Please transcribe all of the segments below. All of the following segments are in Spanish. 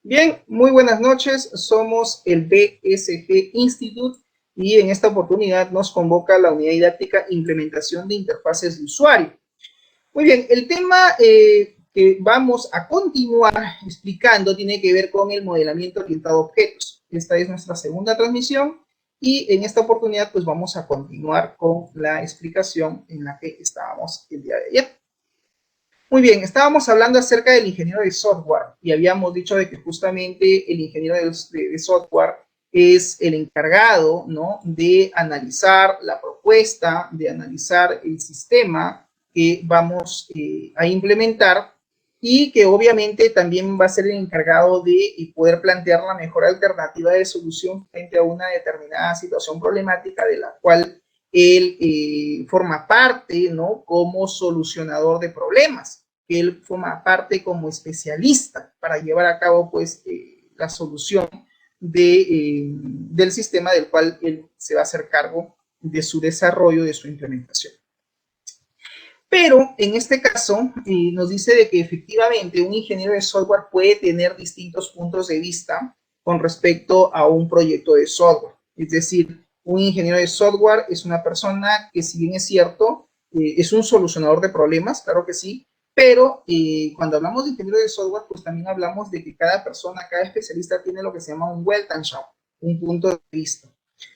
Bien, muy buenas noches. Somos el BSG Institute y en esta oportunidad nos convoca la unidad didáctica Implementación de Interfaces de Usuario. Muy bien, el tema que vamos a continuar explicando tiene que ver con el modelamiento orientado a objetos. Esta es nuestra segunda transmisión y en esta oportunidad pues vamos a continuar con la explicación en la que estábamos el día de ayer. Muy bien, estábamos hablando acerca del ingeniero de software y habíamos dicho de que justamente el ingeniero de software es el encargado, ¿no?, de analizar la propuesta, de analizar el sistema que vamos a implementar y que obviamente también va a ser el encargado de poder plantear la mejor alternativa de solución frente a una determinada situación problemática de la cual él forma parte, ¿no?, como solucionador de problemas, que él forma parte como especialista para llevar a cabo, pues, la solución del sistema del cual él se va a hacer cargo de su desarrollo, de su implementación. Pero en este caso nos dice de que efectivamente un ingeniero de software puede tener distintos puntos de vista con respecto a un proyecto de software. Es decir, un ingeniero de software es una persona que, si bien es cierto, es un solucionador de problemas, claro que sí, pero cuando hablamos de ingeniero de software, pues también hablamos de que cada persona, cada especialista tiene lo que se llama un Weltanschauung, un punto de vista,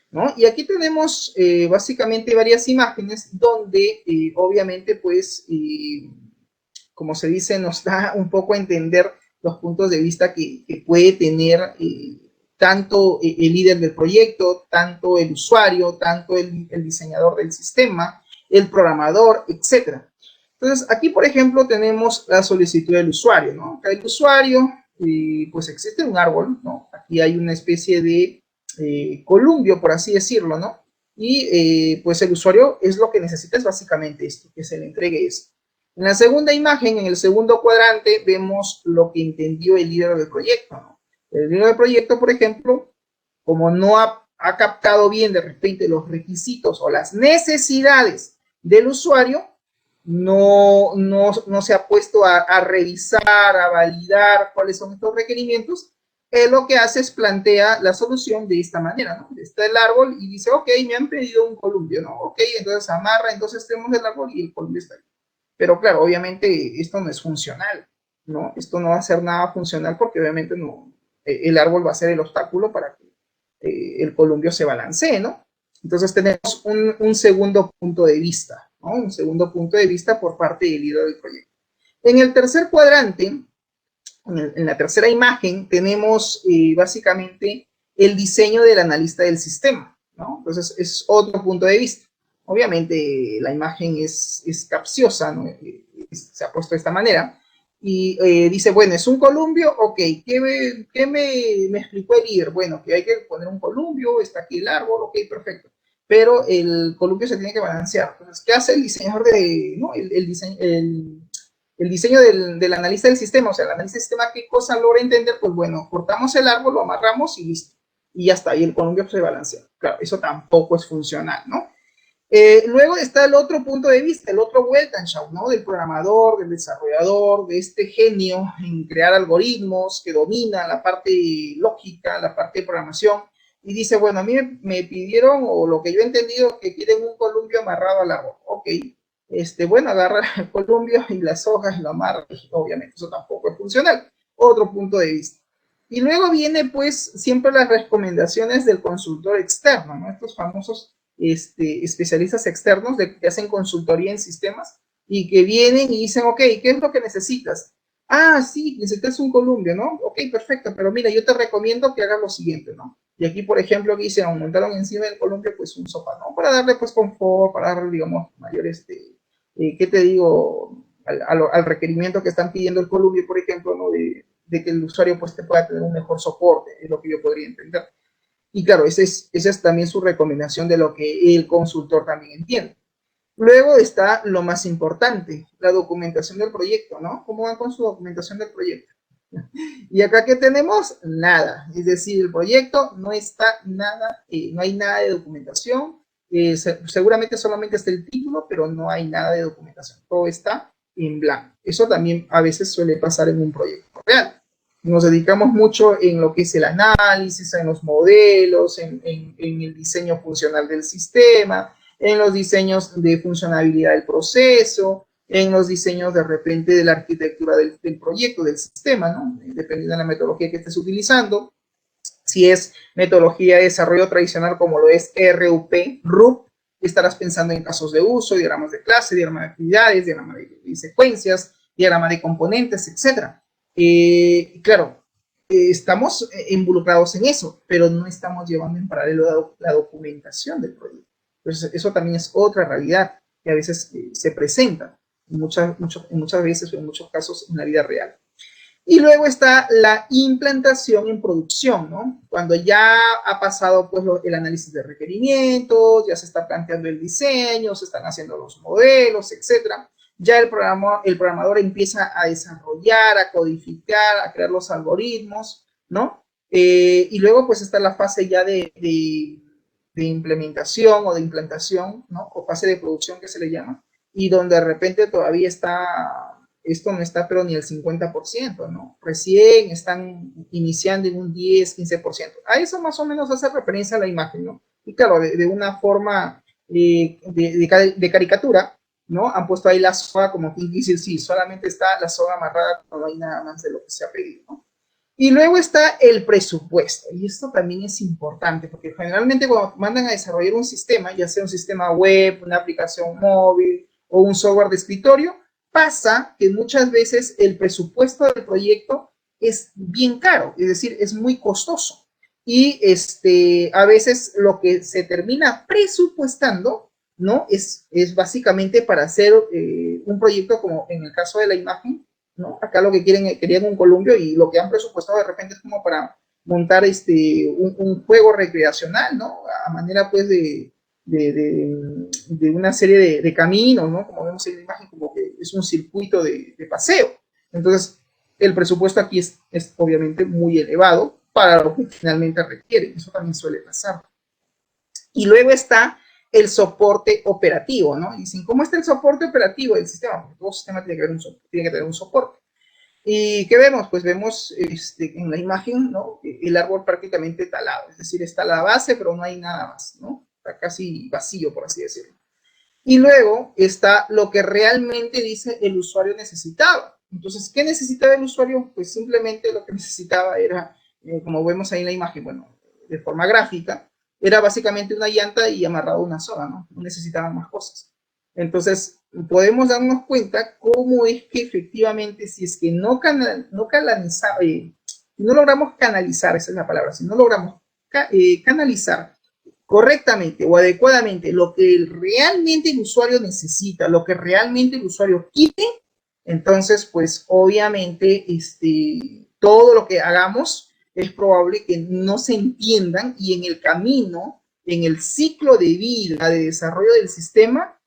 ¿no? Y aquí tenemos básicamente varias imágenes donde obviamente pues, como se dice, nos da un poco a entender los puntos de vista que puede tener tanto el líder del proyecto, tanto el usuario, tanto el diseñador del sistema, el programador, etc. Entonces, aquí, por ejemplo, tenemos la solicitud del usuario, ¿no? Acá el usuario, pues existe un árbol, ¿no? Aquí hay una especie de columpio, por así decirlo, ¿no? Y pues el usuario es lo que necesita, es básicamente esto, que se le entregue esto. En la segunda imagen, en el segundo cuadrante, vemos lo que entendió el líder del proyecto, ¿no? El líder del proyecto, por ejemplo, como no ha captado bien de repente los requisitos o las necesidades del usuario, no se ha puesto a revisar, a validar cuáles son estos requerimientos. Lo que hace es plantea la solución de esta manera, ¿no? Está el árbol y dice, ok, me han pedido un columpio, ¿no? Ok, entonces amarra, entonces tenemos el árbol y el columpio está ahí. Pero claro, obviamente esto no es funcional, ¿no? Esto no va a ser nada funcional porque obviamente no, el árbol va a ser el obstáculo para que el columpio se balancee, ¿no? Entonces tenemos un segundo punto de vista, ¿no? Un segundo punto de vista por parte del líder del proyecto. En el tercer cuadrante, en la tercera imagen, tenemos básicamente el diseño del analista del sistema, ¿no? Entonces es otro punto de vista. Obviamente la imagen es capciosa, ¿no? Se ha puesto de esta manera y dice, bueno, ¿es un columpio? Ok, ¿qué me explicó el líder? Bueno, que hay que poner un columpio, está aquí el árbol, ok, perfecto. Pero el columpio se tiene que balancear. Entonces, ¿qué hace el diseñador no? El diseño del analista del sistema? O sea, el analista del sistema, ¿qué cosa logra entender? Pues bueno, cortamos el árbol, lo amarramos y listo. Y ya está, y el columpio se balancea. Claro, eso tampoco es funcional, ¿no? Luego está el otro punto de vista, el otro Weltanschauung, ¿no? Del programador, del desarrollador, de este genio en crear algoritmos que domina la parte lógica, la parte de programación, y dice, bueno, a mí me pidieron, o lo que yo he entendido, que quieren un columpio amarrado al árbol. Ok, bueno, agarra el columpio y las hojas y lo amarra, y obviamente eso tampoco es funcional. Otro punto de vista. Y luego viene, pues, siempre las recomendaciones del consultor externo, ¿no? Estos famosos especialistas externos que hacen consultoría en sistemas y que vienen y dicen, ok, ¿qué es lo que necesitas? Ah, sí, necesitas un columpio, ¿no? Ok, perfecto, pero mira, yo te recomiendo que hagas lo siguiente, ¿no? Y aquí, por ejemplo, que hicieron, montaron encima del columpio, pues, un sofá, ¿no? Para darle, pues, confort, para darle, digamos, mayor, ¿qué te digo? Al requerimiento que están pidiendo el columpio, por ejemplo, ¿no? De que el usuario, pues, te pueda tener un mejor soporte, es lo que yo podría entender. Y claro, esa es también su recomendación de lo que el consultor también entiende. Luego está lo más importante, la documentación del proyecto, ¿no? ¿Cómo van con su documentación del proyecto? Y acá, ¿qué tenemos? Nada. Es decir, el proyecto no está nada, no hay nada de documentación. Seguramente solamente está el título, pero no hay nada de documentación. Todo está en blanco. Eso también a veces suele pasar en un proyecto real. nos dedicamos mucho en lo que es el análisis, en los modelos, en el diseño funcional del sistema, en los diseños de funcionabilidad del proceso, en los diseños de repente de la arquitectura del proyecto, del sistema, ¿no? Dependiendo de la metodología que estés utilizando. Si es metodología de desarrollo tradicional como lo es RUP, estarás pensando en casos de uso, diagramas de clase, diagrama de actividades, diagrama de secuencias, diagrama de componentes, etc. Claro, estamos involucrados en eso, pero no estamos llevando en paralelo la documentación del proyecto. Entonces, eso también es otra realidad que a veces se presenta en muchas veces o en muchos casos en la vida real. Y luego está la implantación en producción, ¿no? Cuando ya ha pasado pues, el análisis de requerimientos, ya se está planteando el diseño, se están haciendo los modelos, etcétera. Ya el programador empieza a desarrollar, a codificar, a crear los algoritmos, ¿no? Y luego pues está la fase ya de implementación o de implantación, ¿no? O fase de producción que se le llama, y donde de repente todavía esto no está pero ni el 50%, ¿no? Recién están iniciando en un 10, 15%. A eso más o menos hace referencia a la imagen, ¿no? Y claro, de una forma de caricatura, ¿no? Han puesto ahí la soga como quien dice, sí, solamente está la soga amarrada, no hay nada más de lo que se ha pedido, ¿no? Y luego está el presupuesto, y esto también es importante, porque generalmente cuando mandan a desarrollar un sistema, ya sea un sistema web, una aplicación móvil o un software de escritorio, pasa que muchas veces el presupuesto del proyecto es bien caro, es decir, es muy costoso. Y a veces lo que se termina presupuestando, ¿no? Es básicamente para hacer un proyecto como en el caso de la imagen, ¿no? Acá lo que querían un columpio y lo que han presupuestado de repente es como para montar un juego recreacional, ¿no? A manera pues de una serie de caminos, ¿no? Como vemos en la imagen, como que es un circuito de paseo. Entonces, el presupuesto aquí es obviamente muy elevado para lo que finalmente requieren. Eso también suele pasar. Y luego está el soporte operativo, ¿no? Y dicen, ¿cómo está el soporte operativo del sistema? Porque todo sistema tiene que tener un soporte. ¿Y qué vemos? Pues vemos en la imagen, ¿no? El árbol prácticamente talado, es decir, está la base, pero no hay nada más, ¿no? Está casi vacío, por así decirlo. Y luego está lo que realmente dice el usuario necesitaba. Entonces, ¿qué necesitaba el usuario? Pues simplemente lo que necesitaba era, como vemos ahí en la imagen, bueno, de forma gráfica, era básicamente una llanta y amarrado una soga, ¿no? No necesitaban más cosas. Entonces, podemos darnos cuenta cómo es que efectivamente, si es que no logramos canalizar, esa es la palabra, si no logramos canalizar correctamente o adecuadamente lo que realmente el usuario necesita, lo que realmente el usuario quiere, entonces, pues obviamente todo lo que hagamos es probable que no se entiendan y en el camino, en el ciclo de vida, de desarrollo del sistema,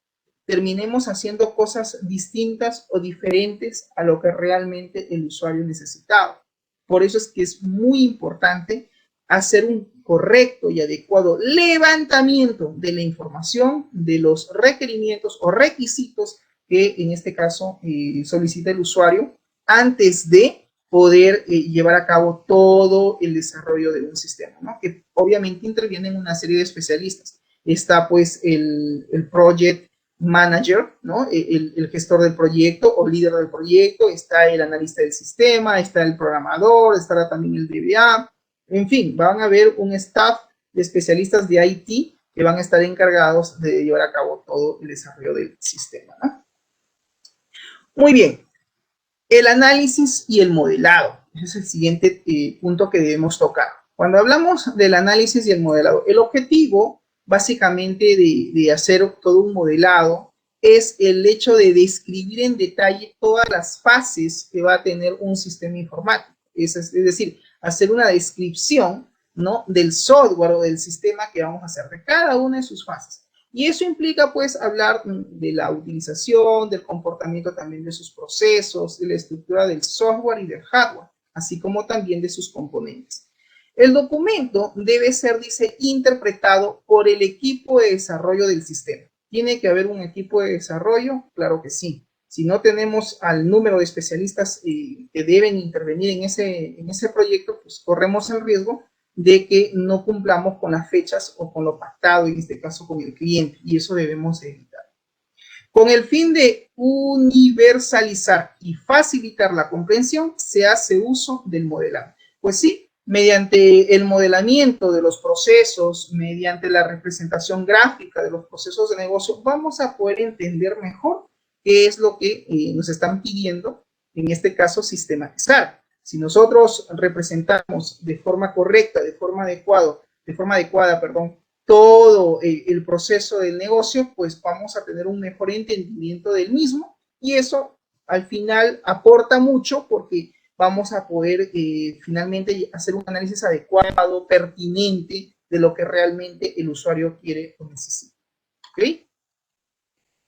terminemos haciendo cosas distintas o diferentes a lo que realmente el usuario necesitaba. Por eso es que es muy importante hacer un correcto y adecuado levantamiento de la información, de los requerimientos o requisitos que en este caso solicita el usuario antes de poder llevar a cabo todo el desarrollo de un sistema, ¿no? Que obviamente intervienen una serie de especialistas. Está pues el project manager, ¿no? El gestor del proyecto o líder del proyecto, está el analista del sistema, está el programador, estará también el DBA, en fin, van a haber un staff de especialistas de IT que van a estar encargados de llevar a cabo todo el desarrollo del sistema, ¿no? Muy bien, el análisis y el modelado, ese es el siguiente punto que debemos tocar. Cuando hablamos del análisis y el modelado, el objetivo básicamente de hacer todo un modelado es el hecho de describir en detalle todas las fases que va a tener un sistema informático. Es decir, hacer una descripción, ¿no? Del software o del sistema que vamos a hacer, de cada una de sus fases. Y eso implica, pues, hablar de la utilización, del comportamiento también de sus procesos, de la estructura del software y del hardware, así como también de sus componentes. El documento debe ser, dice, interpretado por el equipo de desarrollo del sistema. ¿Tiene que haber un equipo de desarrollo? Claro que sí. si no tenemos al número de especialistas que deben intervenir en ese proyecto, pues corremos el riesgo de que no cumplamos con las fechas o con lo pactado, en este caso con el cliente, y eso debemos evitar. Con el fin de universalizar y facilitar la comprensión, se hace uso del modelado. Pues sí, mediante el modelamiento de los procesos, mediante la representación gráfica de los procesos de negocio, vamos a poder entender mejor qué es lo que nos están pidiendo, en este caso, sistematizar. Si nosotros representamos de forma correcta, de forma adecuada, todo el proceso del negocio, pues vamos a tener un mejor entendimiento del mismo, y eso al final aporta mucho porque vamos a poder finalmente hacer un análisis adecuado, pertinente de lo que realmente el usuario quiere o necesita. ¿Ok?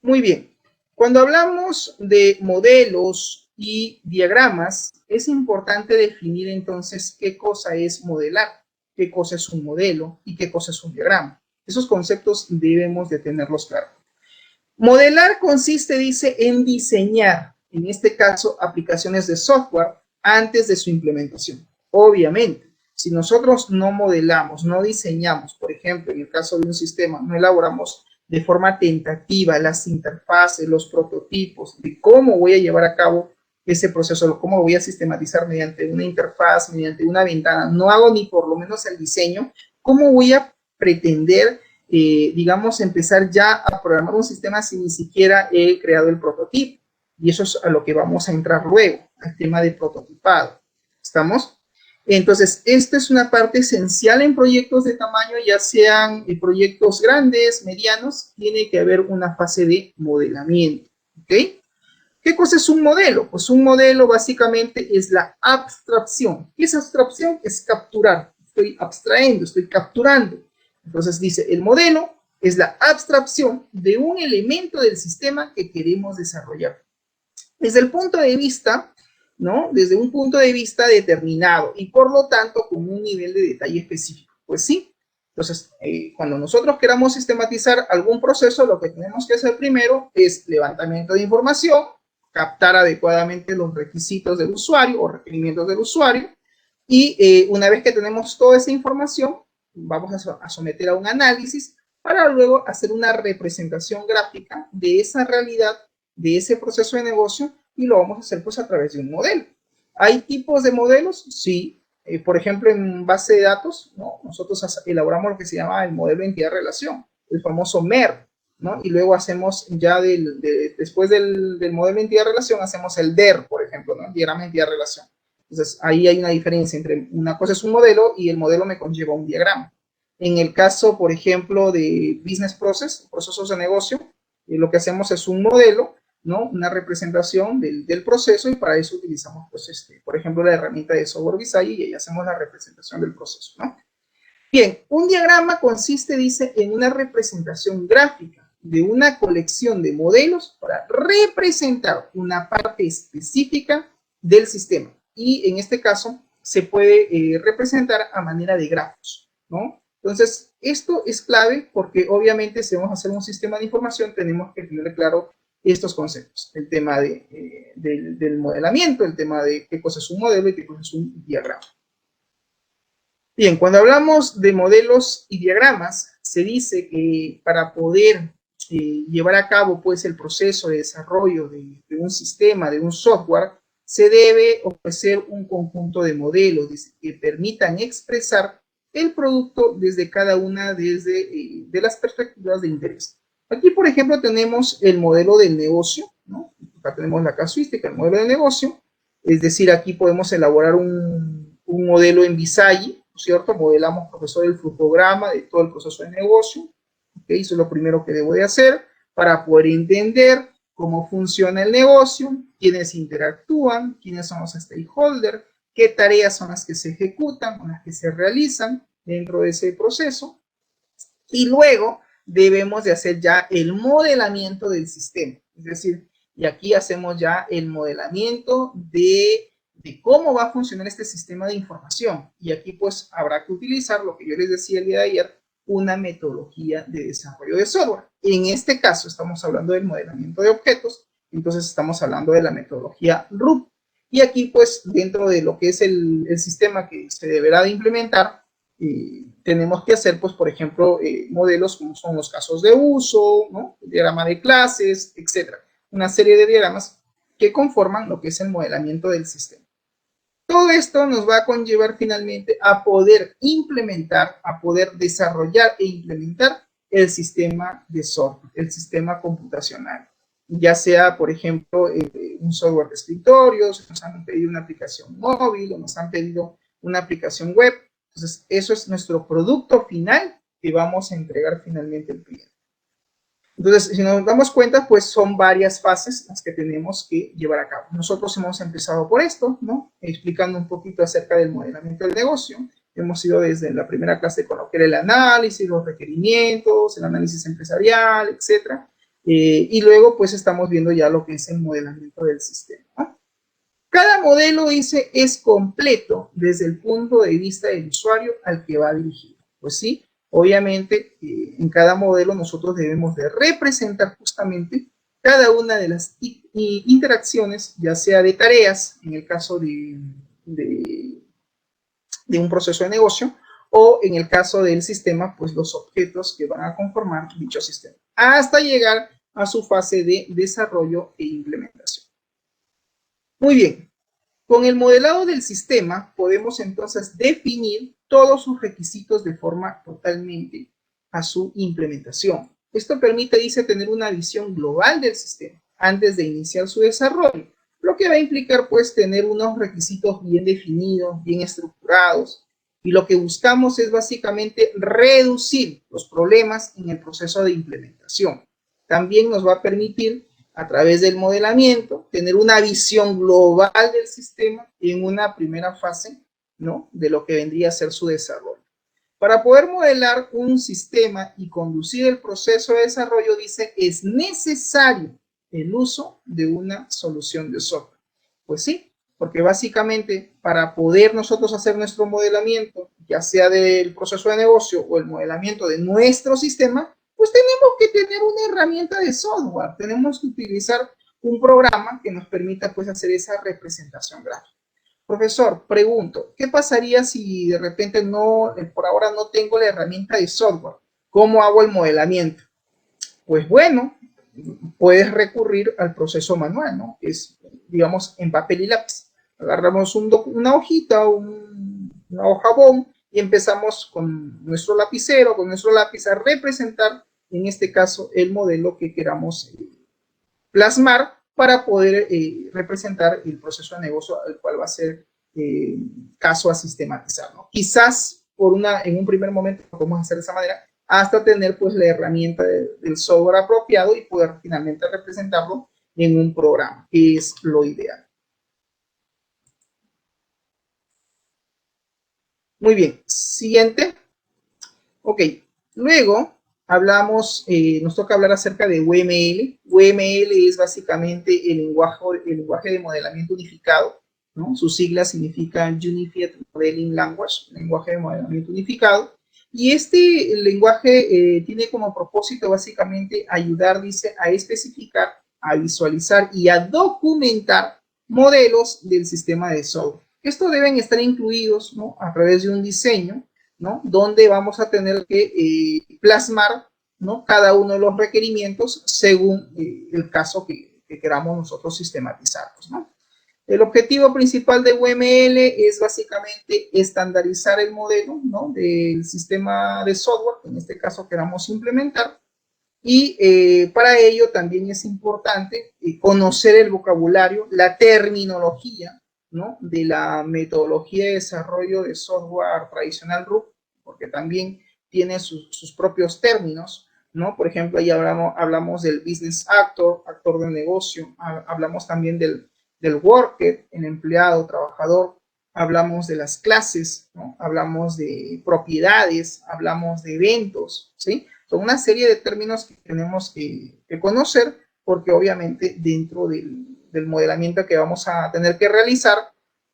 Muy bien. Cuando hablamos de modelos y diagramas, es importante definir entonces qué cosa es modelar, qué cosa es un modelo y qué cosa es un diagrama. Esos conceptos debemos de tenerlos claros. Modelar consiste, dice, en diseñar, en este caso, aplicaciones de software antes de su implementación. Obviamente, si nosotros no modelamos, no diseñamos, por ejemplo, en el caso de un sistema, no elaboramos de forma tentativa las interfaces, los prototipos de cómo voy a llevar a cabo ese proceso, cómo lo voy a sistematizar mediante una interfaz, mediante una ventana, no hago ni por lo menos el diseño, ¿cómo voy a pretender, digamos, empezar ya a programar un sistema si ni siquiera he creado el prototipo? Y eso es a lo que vamos a entrar luego, al tema de prototipado. ¿Estamos? Entonces, esta es una parte esencial en proyectos de tamaño, ya sean proyectos grandes, medianos, tiene que haber una fase de modelamiento. ¿Ok? ¿Qué cosa es un modelo? Pues un modelo básicamente es la abstracción. ¿Qué es abstracción? Es capturar. Estoy abstrayendo, estoy capturando. Entonces dice, el modelo es la abstracción de un elemento del sistema que queremos desarrollar. Desde el punto de vista, ¿no? Desde un punto de vista determinado y por lo tanto con un nivel de detalle específico. Pues sí. Entonces, cuando nosotros queramos sistematizar algún proceso, lo que tenemos que hacer primero es levantamiento de información, captar adecuadamente los requisitos del usuario o requerimientos del usuario, y una vez que tenemos toda esa información, vamos a someter a un análisis para luego hacer una representación gráfica de esa realidad, de ese proceso de negocio, y lo vamos a hacer pues a través de un modelo. ¿Hay tipos de modelos? Sí. Por ejemplo, en base de datos, ¿no? Nosotros elaboramos lo que se llama el modelo de entidad-relación, el famoso MER, ¿no? Y luego hacemos ya después del modelo de entidad-relación, hacemos el DER, por ejemplo, ¿no? El diagrama de entidad-relación. Entonces, ahí hay una diferencia entre una cosa es un modelo y el modelo me conlleva un diagrama. En el caso, por ejemplo, de business process, procesos de negocio, lo que hacemos es un modelo, ¿no? Una representación del proceso, y para eso utilizamos, pues, por ejemplo, la herramienta de software Visage, y ahí hacemos la representación del proceso, ¿no? Bien, un diagrama consiste, dice, en una representación gráfica de una colección de modelos para representar una parte específica del sistema. Y en este caso se puede representar a manera de grafos, ¿no? Entonces, esto es clave porque obviamente si vamos a hacer un sistema de información tenemos que tener claro estos conceptos. El tema del modelamiento, el tema de qué cosa es un modelo y qué cosa es un diagrama. Bien, cuando hablamos de modelos y diagramas, se dice que para poder llevar a cabo pues el proceso de desarrollo de un sistema, de un software, se debe ofrecer un conjunto de modelos que permitan expresar el producto desde cada una de las perspectivas de interés. Aquí, por ejemplo, tenemos el modelo del negocio, ¿no? Acá tenemos la casuística, el modelo de negocio, es decir, aquí podemos elaborar un modelo en Visage, ¿cierto? Modelamos, profesor, el flujograma de todo el proceso de negocio. ¿Okay? Eso es lo primero que debo de hacer para poder entender cómo funciona el negocio, quiénes interactúan, quiénes son los stakeholders, qué tareas son las que se ejecutan, o las que se realizan dentro de ese proceso. Y luego debemos de hacer ya el modelamiento del sistema. Es decir, y aquí hacemos ya el modelamiento de cómo va a funcionar este sistema de información. Y aquí pues habrá que utilizar lo que yo les decía el día de ayer, una metodología de desarrollo de software. En este caso estamos hablando del modelamiento de objetos, Entonces estamos hablando de la metodología RUP. Y aquí, pues, dentro de lo que es el sistema que se deberá de implementar, tenemos que hacer, pues, por ejemplo, modelos como son los casos de uso, ¿no? El diagrama de clases, etcétera. Una serie de diagramas que conforman lo que es el modelamiento del sistema. Todo esto nos va a conllevar finalmente a poder implementar, a poder desarrollar e implementar el sistema de software, el sistema computacional. Ya sea, por ejemplo, un software de escritorio, si nos han pedido una aplicación móvil o nos han pedido una aplicación web. Entonces, eso es nuestro producto final que vamos a entregar finalmente al cliente. Entonces, si nos damos cuenta, pues son varias fases las que tenemos que llevar a cabo. Nosotros hemos empezado por esto, ¿no? Explicando un poquito acerca del modelamiento del negocio. Hemos ido desde la primera clase con lo que era el análisis, los requerimientos, el análisis empresarial, etcétera. Y luego, pues, estamos viendo ya lo que es el modelamiento del sistema, ¿no? Cada modelo, dice, es completo desde el punto de vista del usuario al que va dirigido. Pues sí, obviamente, en cada modelo nosotros debemos de representar justamente cada una de las interacciones, ya sea de tareas, en el caso de un proceso de negocio, o en el caso del sistema, pues los objetos que van a conformar dicho sistema, hasta llegar a su fase de desarrollo e implementación. Muy bien, con el modelado del sistema podemos entonces definir todos sus requisitos de forma totalmente a su implementación. Esto permite, dice, tener una visión global del sistema antes de iniciar su desarrollo, lo que va a implicar, pues, tener unos requisitos bien definidos, bien estructurados, y lo que buscamos es básicamente reducir los problemas en el proceso de implementación. También nos va a permitir, a través del modelamiento, tener una visión global del sistema en una primera fase, ¿no?, de lo que vendría a ser su desarrollo. Para poder modelar un sistema y conducir el proceso de desarrollo, dice, es necesario el uso de una solución de software. Pues sí, porque básicamente para poder nosotros hacer nuestro modelamiento, ya sea del proceso de negocio o el modelamiento de nuestro sistema, pues tenemos que tener una herramienta de software, tenemos que utilizar un programa que nos permita, pues, hacer esa representación gráfica. Profesor, pregunto, ¿qué pasaría si de repente por ahora no tengo la herramienta de software? ¿Cómo hago el modelamiento? Pues bueno, puedes recurrir al proceso manual, ¿no? Es, digamos, en papel y lápiz. Agarramos una hojita, una hoja bond, y empezamos con nuestro lapicero, con nuestro lápiz, a representar, en este caso, el modelo que queramos plasmar para poder representar el proceso de negocio al cual va a ser caso a sistematizar, ¿no? Quizás en un primer momento lo podemos hacer de esa manera, hasta tener, pues, la herramienta del software apropiado y poder finalmente representarlo en un programa, que es lo ideal. Muy bien, siguiente. Ok, luego nos toca hablar acerca de UML. UML es básicamente el lenguaje de modelamiento unificado, ¿no? Sus siglas significan Unified Modeling Language, lenguaje de modelamiento unificado. Y este lenguaje tiene como propósito básicamente ayudar, dice, a especificar, a visualizar y a documentar modelos del sistema de software. Estos deben estar incluidos, ¿no?, a través de un diseño, ¿no?, donde vamos a tener que plasmar, ¿no?, cada uno de los requerimientos según el caso que queramos nosotros sistematizarlos, ¿no? El objetivo principal de UML es básicamente estandarizar el modelo, ¿no?, del sistema de software que en este caso queramos implementar. Y para ello también es importante conocer el vocabulario, la terminología, ¿no?, de la metodología de desarrollo de software tradicional RUP, porque también tiene sus propios términos, ¿no? Por ejemplo, ahí hablamos del business actor, actor de negocio, hablamos también del worker, el empleado, trabajador, hablamos de las clases, ¿no?, hablamos de propiedades, hablamos de eventos, ¿sí? Son una serie de términos que tenemos que conocer, porque obviamente dentro del modelamiento que vamos a tener que realizar,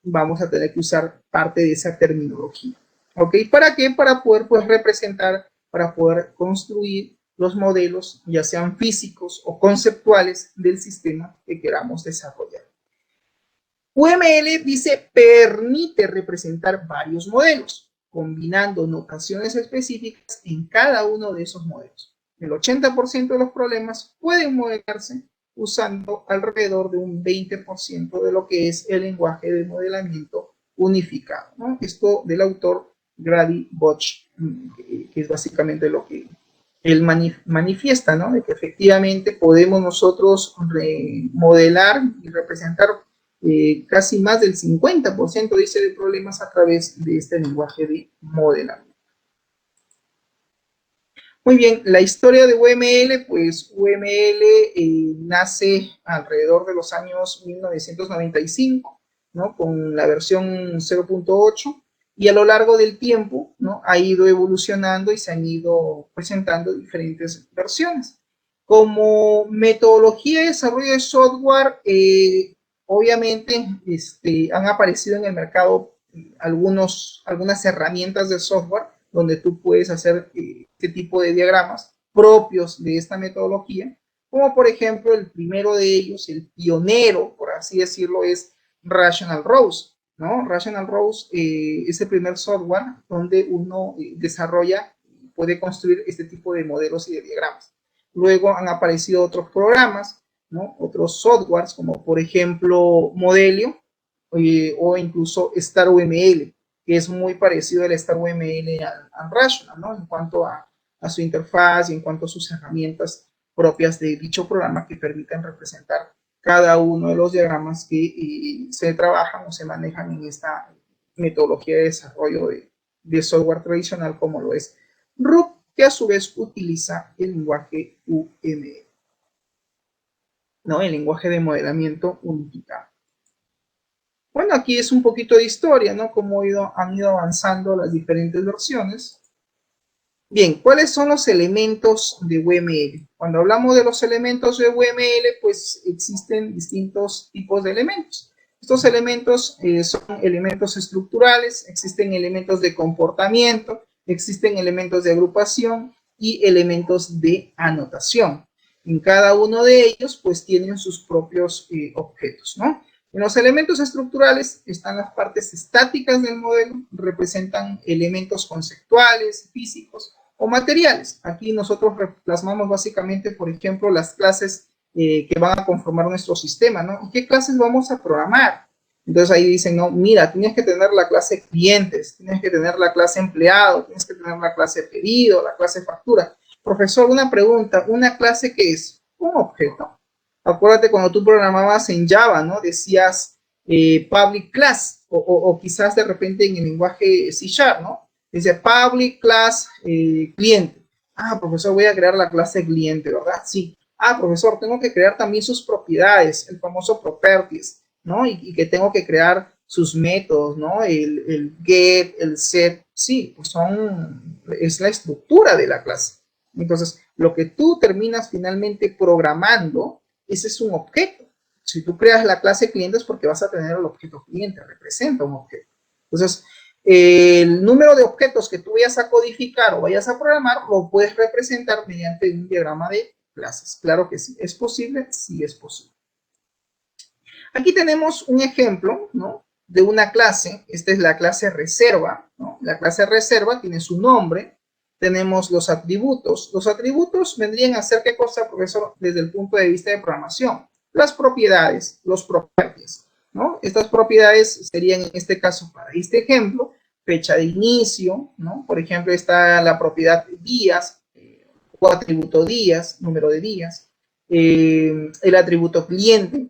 vamos a tener que usar parte de esa terminología. ¿Ok? ¿Para qué? Para poder, pues, representar, para poder construir los modelos, ya sean físicos o conceptuales, del sistema que queramos desarrollar. UML dice permite representar varios modelos, combinando notaciones específicas en cada uno de esos modelos. El 80% de los problemas pueden modelarse usando alrededor de un 20% de lo que es el lenguaje de modelamiento unificado, ¿no? Esto del autor Grady Bosch, que es básicamente lo que él manifiesta, ¿no? De que efectivamente podemos nosotros modelar y representar casi más del 50%, dice, de problemas a través de este lenguaje de modelamiento. Muy bien, la historia de UML, pues UML nace alrededor de los años 1995, ¿no? Con la versión 0.8, y a lo largo del tiempo, ¿no? Ha ido evolucionando y se han ido presentando diferentes versiones. Como metodología de desarrollo de software, obviamente han aparecido en el mercado algunas herramientas de software donde tú puedes hacer este tipo de diagramas propios de esta metodología, como por ejemplo el primero de ellos, el pionero, por así decirlo, es Rational Rose, ¿no? Rational Rose es el primer software donde uno desarrolla, puede construir este tipo de modelos y de diagramas. Luego han aparecido otros programas, ¿no? Otros softwares, como por ejemplo Modelio, o incluso StarUML, que es muy parecido al StarUML al Rational, ¿no? En cuanto a su interfaz y en cuanto a sus herramientas propias de dicho programa que permiten representar cada uno de los diagramas que se trabajan o se manejan en esta metodología de desarrollo de software tradicional, como lo es RUP, que a su vez utiliza el lenguaje UML, ¿no? El lenguaje de modelamiento unificado. Bueno, aquí es un poquito de historia, ¿no? Cómo han ido avanzando las diferentes versiones. Bien, ¿cuáles son los elementos de UML? Cuando hablamos de los elementos de UML, pues existen distintos tipos de elementos. Estos elementos son elementos estructurales, existen elementos de comportamiento, existen elementos de agrupación y elementos de anotación. En cada uno de ellos, pues tienen sus propios objetos, ¿no? En los elementos estructurales están las partes estáticas del modelo, representan elementos conceptuales, físicos o materiales. Aquí nosotros plasmamos básicamente, por ejemplo, las clases que van a conformar nuestro sistema, ¿no? ¿Y qué clases vamos a programar? Entonces ahí dicen, no, mira, tienes que tener la clase clientes, tienes que tener la clase empleado, tienes que tener la clase pedido, la clase factura. Profesor, una pregunta, ¿una clase qué es? Un objeto. Acuérdate cuando tú programabas en Java, ¿no? Decías public class, o quizás de repente en el lenguaje C#, ¿no? Dice public class cliente. Ah, profesor, voy a crear la clase cliente, ¿verdad? Sí. Ah, profesor, tengo que crear también sus propiedades, el famoso properties, ¿no? Y que tengo que crear sus métodos, ¿no? El get, el set, sí, pues es la estructura de la clase. Entonces, lo que tú terminas finalmente programando, ese es un objeto. Si tú creas la clase cliente es porque vas a tener el objeto cliente, representa un objeto. Entonces, el número de objetos que tú vayas a codificar o vayas a programar lo puedes representar mediante un diagrama de clases. Claro que sí. ¿Es posible? Sí es posible. Aquí tenemos un ejemplo, ¿no? De una clase. Esta es la clase reserva, ¿no? La clase reserva tiene su nombre. Tenemos los atributos. Los atributos vendrían a ser, ¿qué cosa, profesor? Desde el punto de vista de programación. Las propiedades, los properties, ¿no? Estas propiedades serían, en este caso, para este ejemplo, fecha de inicio, ¿no? Por ejemplo, está la propiedad días, o atributo días, número de días, el atributo cliente,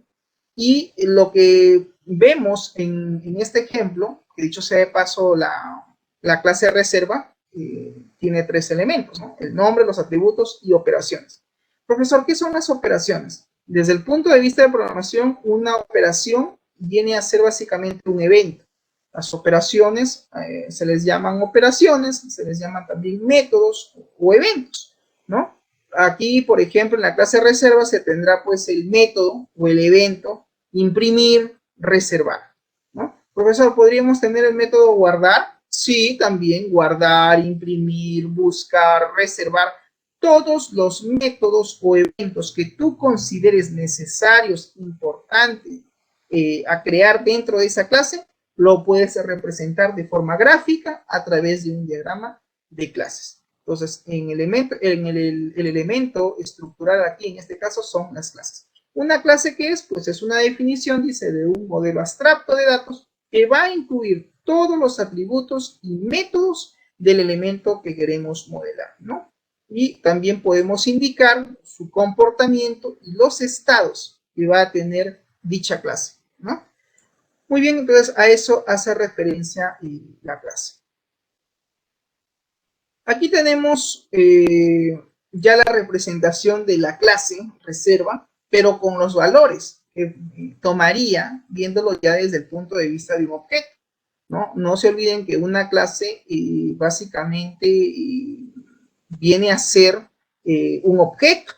y lo que vemos en este ejemplo, que dicho sea de paso, la clase reserva tiene tres elementos, ¿no? El nombre, los atributos y operaciones. Profesor, ¿qué son las operaciones? Desde el punto de vista de programación, una operación viene a ser básicamente un evento. Las operaciones se les llaman operaciones, se les llaman también métodos o eventos, ¿no? Aquí, por ejemplo, en la clase reserva se tendrá pues el método o el evento imprimir, reservar, ¿no? Profesor, ¿podríamos tener el método guardar? Sí, también guardar, imprimir, buscar, reservar. todos los métodos o eventos que tú consideres necesarios, importantes a crear dentro de esa clase, lo puedes representar de forma gráfica a través de un diagrama de clases. Entonces, el elemento estructural aquí, en este caso, son las clases. ¿Una clase qué es? Pues es una definición, dice, de un modelo abstracto de datos que va a incluir todos los atributos y métodos del elemento que queremos modelar, ¿no? Y también podemos indicar su comportamiento y los estados que va a tener dicha clase, ¿no? Muy bien, entonces a eso hace referencia la clase. Aquí tenemos ya la representación de la clase reserva, pero con los valores que tomaría viéndolo ya desde el punto de vista de un objeto, ¿no? No se olviden que una clase básicamente viene a ser un objeto,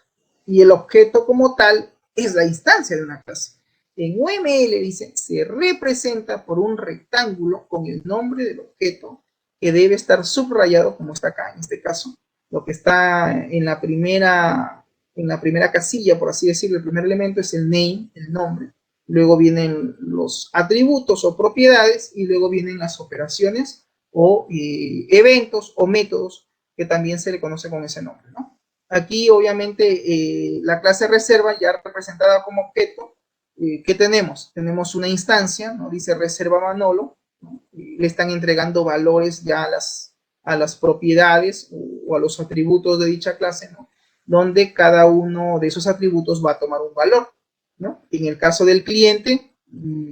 y el objeto como tal es la instancia de una clase. En UML dice, se representa por un rectángulo con el nombre del objeto que debe estar subrayado, como está acá en este caso, lo que está en la primera casilla, por así decirlo, el primer elemento es el name, el nombre, luego vienen los atributos o propiedades, y luego vienen las operaciones o eventos o métodos que también se le conoce con ese nombre, ¿no? Aquí, obviamente, la clase reserva ya representada como objeto, ¿qué tenemos? Tenemos una instancia, ¿no? Dice reserva Manolo, ¿no? Le están entregando valores ya a las propiedades o a los atributos de dicha clase, ¿no? Donde cada uno de esos atributos va a tomar un valor, ¿no? En el caso del cliente,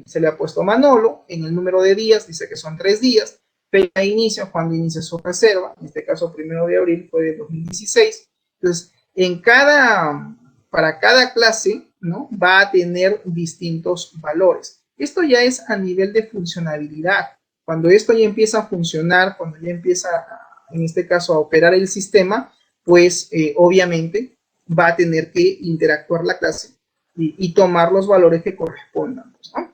se le ha puesto Manolo, en el número de días dice que son 3 días, fecha de inicio, cuando inicia su reserva, en este caso 1 de abril fue de 2016, entonces para cada clase, ¿no? Va a tener distintos valores. Esto ya es a nivel de funcionalidad. Cuando esto ya empieza a funcionar, cuando ya empieza, en este caso, a operar el sistema, pues obviamente va a tener que interactuar la clase y tomar los valores que correspondan, ¿no?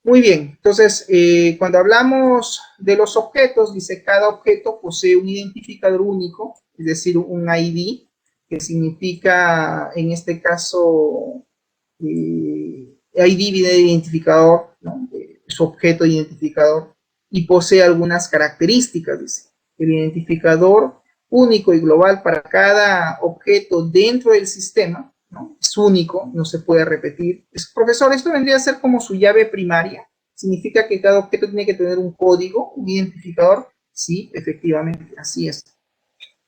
Muy bien, entonces cuando hablamos de los objetos, dice cada objeto posee un identificador único, es decir, un ID, que significa en este caso ID viene de identificador, ¿no? Su objeto identificador, y posee algunas características, dice. El identificador único y global para cada objeto dentro del sistema, ¿no? Es único, no se puede repetir. Profesor, esto vendría a ser como su llave primaria. Significa que cada objeto tiene que tener un código, un identificador. Sí, efectivamente, así es.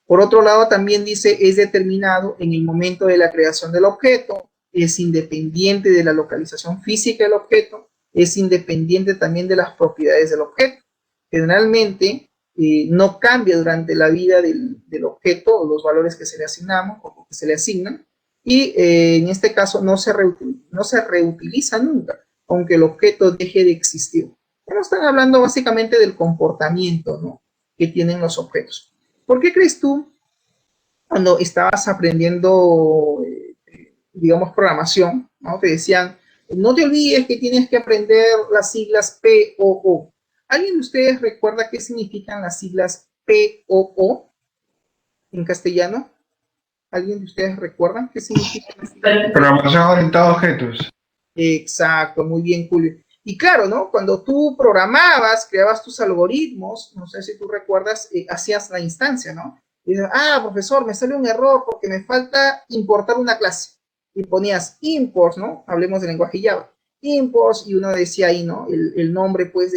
Por otro lado, también dice, es determinado en el momento de la creación del objeto, es independiente de la localización física del objeto, es independiente también de las propiedades del objeto. Generalmente, no cambia durante la vida del objeto, o los valores que se le asignamos, o que se le asignan, y en este caso no se reutiliza nunca, aunque el objeto deje de existir. Bueno, están hablando básicamente del comportamiento, ¿no?, que tienen los objetos. ¿Por qué crees tú, cuando estabas aprendiendo, digamos, programación, ¿no?, te decían, no te olvides que tienes que aprender las siglas POO? ¿Alguien de ustedes recuerda qué significan las siglas POO en castellano? ¿Alguien de ustedes recuerda qué significan las siglas? Programación orientada a objetos. Exacto, muy bien, Julio. Y claro, ¿no? Cuando tú programabas, creabas tus algoritmos, no sé si tú recuerdas, hacías la instancia, ¿no? Y dices, profesor, me sale un error porque me falta importar una clase. Y ponías imports, ¿no? Hablemos del lenguaje Java. Imports, y uno decía ahí, ¿no? El nombre, pues,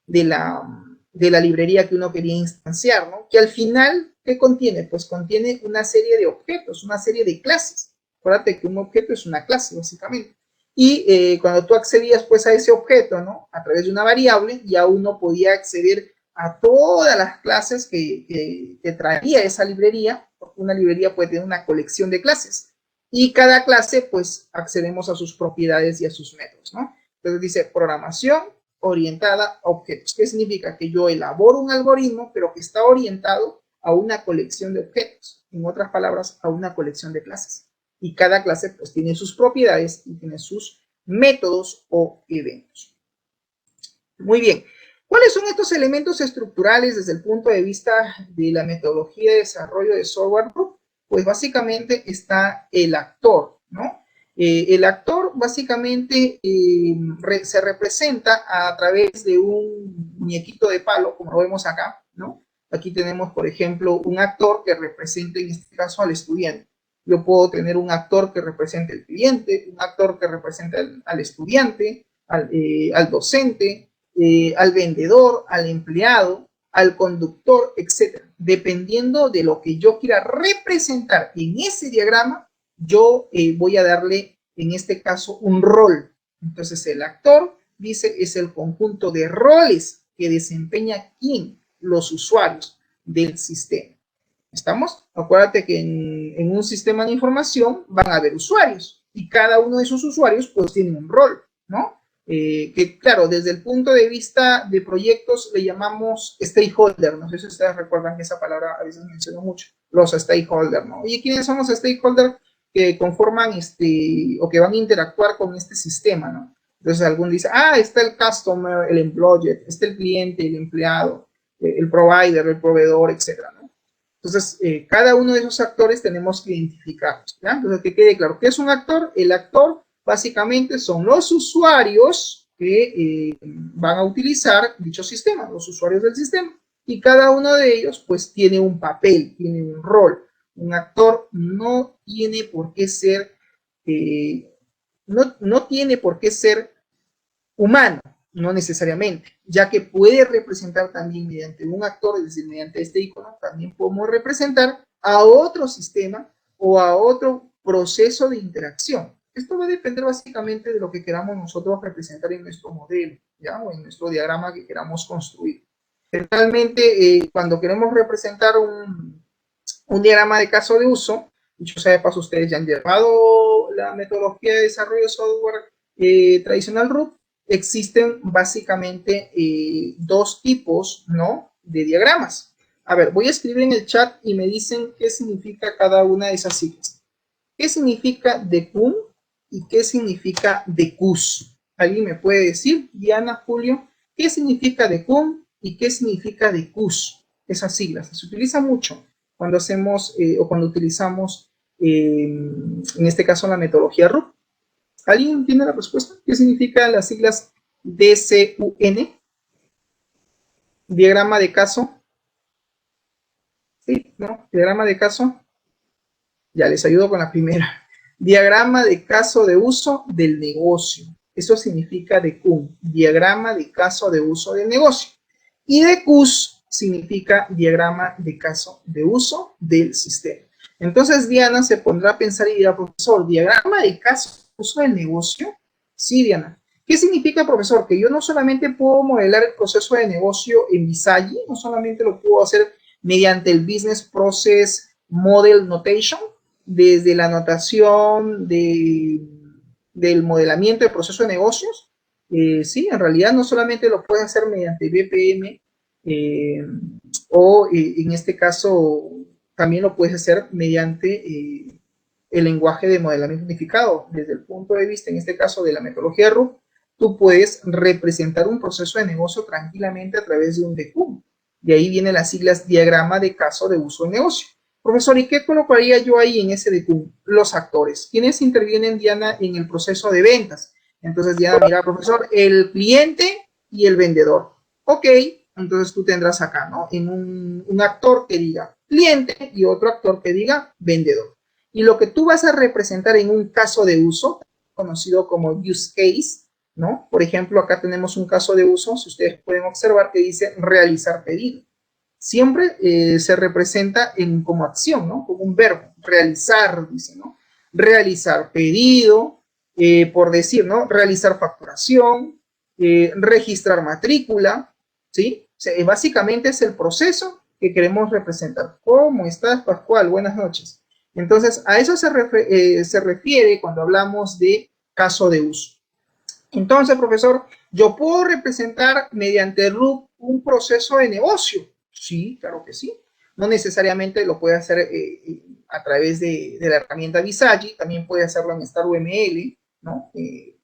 de la librería que uno quería instanciar, ¿no? Que al final, ¿qué contiene? Pues contiene una serie de objetos, una serie de clases. Acuérdate que un objeto es una clase, básicamente. Y cuando tú accedías pues a ese objeto, ¿no?, a través de una variable, ya uno podía acceder a todas las clases que traía esa librería, porque una librería puede tener una colección de clases, y cada clase pues accedemos a sus propiedades y a sus métodos, ¿no? Entonces dice programación orientada a objetos. ¿Qué significa? Que yo elaboro un algoritmo, pero que está orientado a una colección de objetos, en otras palabras, a una colección de clases. Y cada clase pues tiene sus propiedades y tiene sus métodos o eventos. Muy bien. ¿Cuáles son estos elementos estructurales desde el punto de vista de la metodología de desarrollo de software? Pues básicamente está el actor, ¿no? El actor básicamente se representa a través de un muñequito de palo, como lo vemos acá, ¿no? Aquí tenemos, por ejemplo, un actor que representa en este caso al estudiante. Yo puedo tener un actor que represente al cliente, un actor que representa al estudiante, al docente, al vendedor, al empleado, al conductor, etc. Dependiendo de lo que yo quiera representar en ese diagrama, yo voy a darle, en este caso, un rol. Entonces, el actor, dice, es el conjunto de roles que desempeña quién, los usuarios del sistema. ¿Estamos? Acuérdate que en un sistema de información van a haber usuarios y cada uno de esos usuarios pues tiene un rol, ¿no? Que claro, desde el punto de vista de proyectos le llamamos stakeholder, no sé si ustedes recuerdan que esa palabra a veces menciono mucho, los stakeholders, ¿no? ¿Y quiénes son los stakeholders que conforman o que van a interactuar con este sistema, ¿no? Entonces algún dice, está el customer, el employee, está el cliente, el empleado, el provider, el proveedor, etcétera, ¿no? Entonces, cada uno de esos actores tenemos que identificarlos, ¿ya? Entonces, que quede claro, ¿qué es un actor? El actor básicamente son los usuarios que van a utilizar dicho sistema, los usuarios del sistema, y cada uno de ellos pues tiene un papel, tiene un rol. Un actor no tiene por qué ser, no tiene por qué ser humano, no necesariamente, ya que puede representar también mediante un actor, es decir, mediante este icono, también podemos representar a otro sistema o a otro proceso de interacción. Esto va a depender básicamente de lo que queramos nosotros representar en nuestro modelo, ¿ya? O en nuestro diagrama que queramos construir. Generalmente, cuando queremos representar un diagrama de caso de uso, dicho sea de paso, ustedes ya han llevado la metodología de desarrollo de software tradicional RUP, existen básicamente dos tipos, ¿no?, de diagramas. A ver, voy a escribir en el chat y me dicen qué significa cada una de esas siglas. ¿Qué significa DECUM y qué significa DECUS? ¿Alguien me puede decir, Diana, Julio, qué significa DECUM y qué significa DECUS? Esas siglas se utilizan mucho cuando hacemos o cuando utilizamos, en este caso, la metodología RUP. ¿Alguien tiene la respuesta? ¿Qué significan las siglas DCUN? Diagrama de caso. ¿Sí? ¿No? Diagrama de caso. Ya les ayudo con la primera. Diagrama de caso de uso del negocio. Eso significa DCUM, diagrama de caso de uso del negocio. Y DCUS significa diagrama de caso de uso del sistema. Entonces Diana se pondrá a pensar y dirá, profesor, ¿diagrama de caso de uso del negocio? Sí, Diana. ¿Qué significa, profesor? Que yo no solamente puedo modelar el proceso de negocio en Visagi, no solamente lo puedo hacer mediante el Business Process Model Notation, desde la notación del modelamiento del proceso de negocios. Sí, en realidad no solamente lo puedes hacer mediante BPM o en este caso también lo puedes hacer mediante el lenguaje de modelamiento unificado. Desde el punto de vista, en este caso, de la metodología RUP, tú puedes representar un proceso de negocio tranquilamente a través de un DCUM. De ahí vienen las siglas diagrama de caso de uso de negocio. Profesor, ¿y qué colocaría yo ahí en ese DCUM? Los actores. ¿Quiénes intervienen, Diana, en el proceso de ventas? Entonces, Diana, mira, profesor, el cliente y el vendedor. Ok, entonces tú tendrás acá, ¿no? En un actor que diga cliente y otro actor que diga vendedor. Y lo que tú vas a representar en un caso de uso, conocido como use case, ¿no? Por ejemplo, acá tenemos un caso de uso, si ustedes pueden observar, que dice realizar pedido. Siempre se representa como acción, ¿no? Como un verbo, realizar, dice, ¿no? Realizar pedido, por decir, ¿no? Realizar facturación, registrar matrícula, ¿sí? O sea, básicamente es el proceso que queremos representar. ¿Cómo estás, Pascual? Buenas noches. Entonces, a eso se refiere cuando hablamos de caso de uso. Entonces, profesor, yo puedo representar mediante RUP un proceso de negocio. Sí, claro que sí. No necesariamente lo puede hacer a través de la herramienta Visagi, también puede hacerlo en StarUML, ¿no?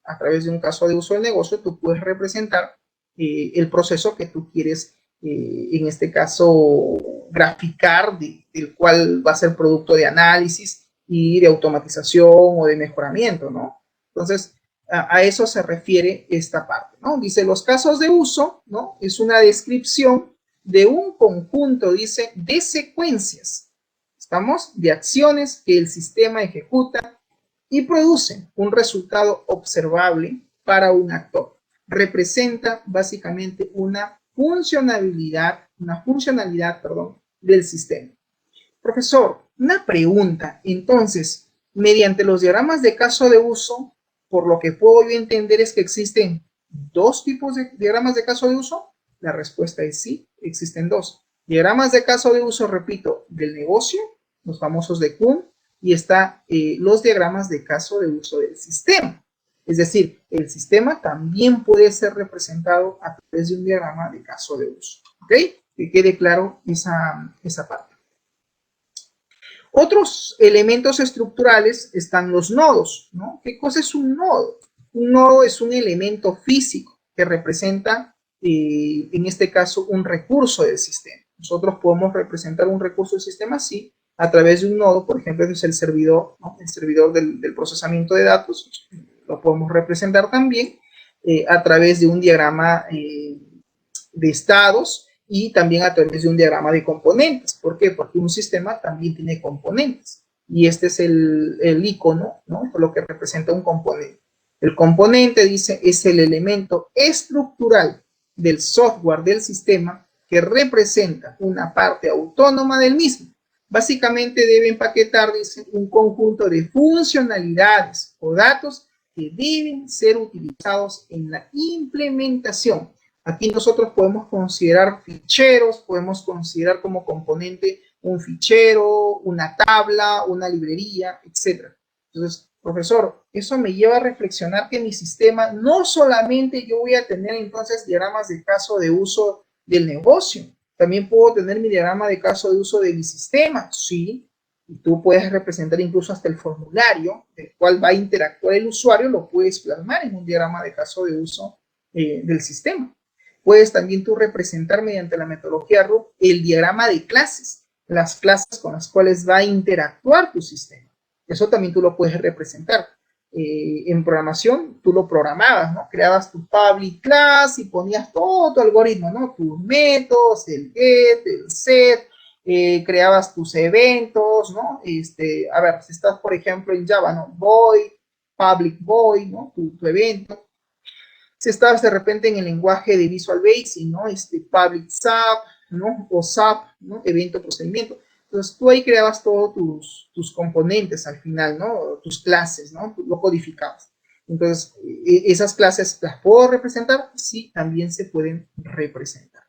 A través de un caso de uso del negocio, tú puedes representar el proceso que tú quieres, en este caso, graficar, del cual va a ser producto de análisis y de automatización o de mejoramiento, ¿no? Entonces, a eso se refiere esta parte, ¿no? Dice, los casos de uso, ¿no? Es una descripción de un conjunto, dice, de secuencias, ¿estamos? De acciones que el sistema ejecuta y producen un resultado observable para un actor. Representa básicamente una funcionalidad, perdón, del sistema. Profesor, una pregunta. Entonces, mediante los diagramas de caso de uso, por lo que puedo yo entender es que existen dos tipos de diagramas de caso de uso. La respuesta es sí, existen dos. Diagramas de caso de uso, repito, del negocio, los famosos de Kuhn, y está los diagramas de caso de uso del sistema. Es decir, el sistema también puede ser representado a través de un diagrama de caso de uso. ¿Ok? Que quede claro esa parte. Otros elementos estructurales están los nodos, ¿no? ¿Qué cosa es un nodo? Un nodo es un elemento físico que representa, en este caso, un recurso del sistema. Nosotros podemos representar un recurso del sistema así, a través de un nodo, por ejemplo, es el servidor, ¿no? El servidor del procesamiento de datos, lo podemos representar también a través de un diagrama de estados, y también a través de un diagrama de componentes. ¿Por qué? Porque un sistema también tiene componentes. Y este es el icono, ¿no? Por lo que representa un componente. El componente, dice, es el elemento estructural del software del sistema que representa una parte autónoma del mismo. Básicamente debe empaquetar, dice, un conjunto de funcionalidades o datos que deben ser utilizados en la implementación. Aquí nosotros podemos considerar ficheros, podemos considerar como componente un fichero, una tabla, una librería, etc. Entonces, profesor, eso me lleva a reflexionar que mi sistema no solamente yo voy a tener entonces diagramas de caso de uso del negocio, también puedo tener mi diagrama de caso de uso de mi sistema, sí, y tú puedes representar incluso hasta el formulario del cual va a interactuar el usuario, lo puedes plasmar en un diagrama de caso de uso del sistema. Puedes también tú representar mediante la metodología RUP el diagrama de clases, las clases con las cuales va a interactuar tu sistema. Eso también tú lo puedes representar. En programación tú lo programabas, ¿no? Creabas tu public class y ponías todo tu algoritmo, ¿no? Tus métodos, el get, el set, creabas tus eventos, ¿no? A ver, si estás, por ejemplo, en Java, ¿no? Void, public void, ¿no? Tu evento. Si estabas de repente en el lenguaje de Visual Basic, ¿no? Public SAP, ¿no? O SAP, ¿no? Evento, procedimiento. Entonces, tú ahí creabas todos tus componentes al final, ¿no? Tus clases, ¿no? Tú lo codificabas. Entonces, esas clases, ¿las puedo representar? Sí, también se pueden representar.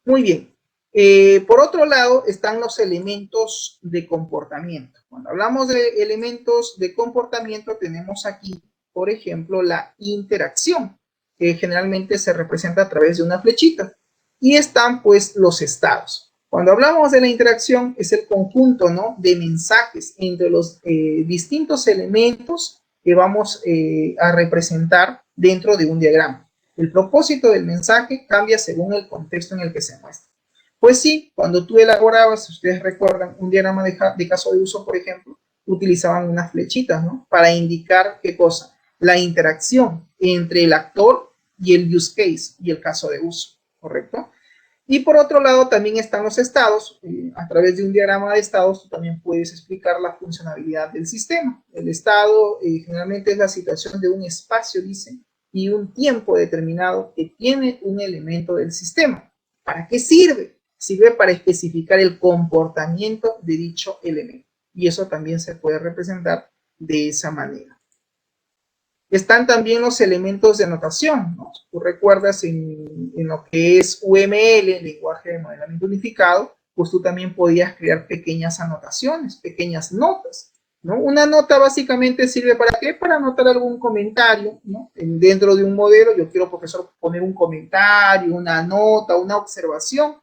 Muy bien. Por otro lado, están los elementos de comportamiento. Cuando hablamos de elementos de comportamiento, tenemos aquí, por ejemplo, la interacción, que generalmente se representa a través de una flechita. Y están, pues, los estados. Cuando hablamos de la interacción, es el conjunto, ¿no? De mensajes entre los distintos elementos que vamos a representar dentro de un diagrama. El propósito del mensaje cambia según el contexto en el que se muestra. Pues sí, cuando tú elaborabas, si ustedes recuerdan, un diagrama de caso de uso, por ejemplo, utilizaban unas flechitas, ¿no? Para indicar, ¿qué cosa? La interacción entre el actor y el use case y el caso de uso, ¿correcto? Y por otro lado también están los estados. A través de un diagrama de estados tú también puedes explicar la funcionalidad del sistema. El estado generalmente es la situación de un espacio, dice, y un tiempo determinado que tiene un elemento del sistema. ¿Para qué sirve? Sirve para especificar el comportamiento de dicho elemento. Y eso también se puede representar de esa manera. Están también los elementos de anotación, ¿no? Tú recuerdas en lo que es UML, lenguaje de modelamiento unificado, pues tú también podías crear pequeñas anotaciones, pequeñas notas, ¿no? Una nota básicamente sirve para ¿qué? Para anotar algún comentario, ¿no? Dentro de un modelo, yo quiero, profesor, poner un comentario, una nota, una observación,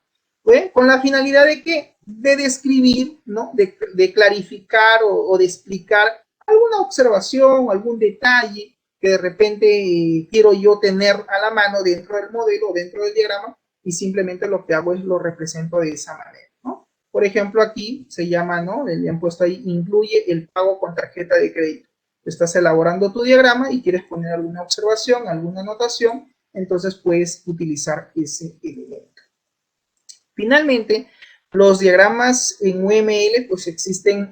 ¿eh? Con la finalidad de ¿qué? De describir, ¿no? De clarificar o de explicar alguna observación, algún detalle que de repente quiero yo tener a la mano dentro del modelo, dentro del diagrama, y simplemente lo que hago es lo represento de esa manera, ¿no? Por ejemplo, aquí se llama, ¿no? Le han puesto ahí, incluye el pago con tarjeta de crédito. Estás elaborando tu diagrama y quieres poner alguna observación, alguna anotación, entonces puedes utilizar ese elemento. Finalmente, los diagramas en UML, pues existen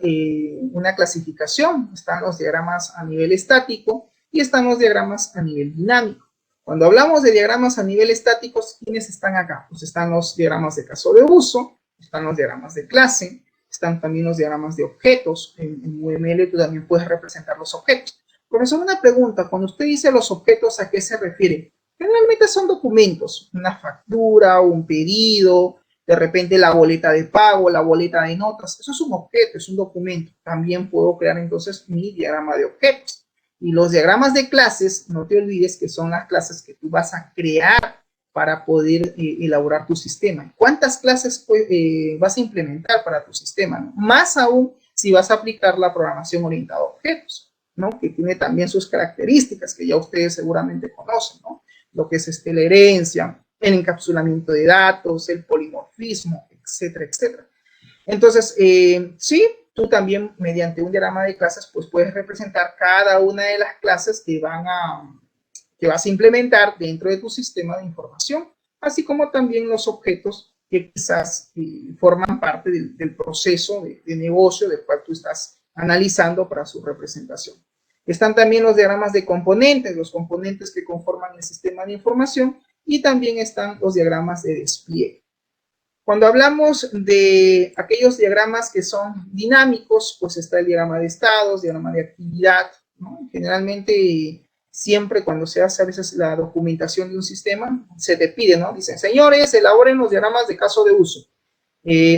una clasificación. Están los diagramas a nivel estático y están los diagramas a nivel dinámico. Cuando hablamos de diagramas a nivel estático, ¿quiénes están acá? Pues están los diagramas de caso de uso, están los diagramas de clase, están también los diagramas de objetos. En UML tú también puedes representar los objetos. Profesor, una pregunta. Cuando usted dice los objetos, ¿a qué se refiere? Generalmente son documentos, una factura, un pedido, de repente la boleta de pago, la boleta de notas. Eso es un objeto, es un documento. También puedo crear entonces mi diagrama de objetos. Y los diagramas de clases, no te olvides que son las clases que tú vas a crear para poder elaborar tu sistema. ¿Cuántas clases vas a implementar para tu sistema, ¿no? Más aún si vas a aplicar la programación orientada a objetos, ¿no? Que tiene también sus características que ya ustedes seguramente conocen, ¿no? Lo que es la herencia, el encapsulamiento de datos, el polimorfismo, etcétera, etcétera. Entonces, sí, tú también mediante un diagrama de clases, pues puedes representar cada una de las clases que vas a implementar dentro de tu sistema de información, así como también los objetos que quizás forman parte del proceso de negocio del cual tú estás analizando para su representación. Están también los diagramas de componentes, los componentes que conforman el sistema de información, y también están los diagramas de despliegue. Cuando hablamos de aquellos diagramas que son dinámicos, pues está el diagrama de estados, diagrama de actividad, ¿no? Generalmente, siempre cuando se hace a veces la documentación de un sistema, se te pide, ¿no? Dicen, señores, elaboren los diagramas de caso de uso.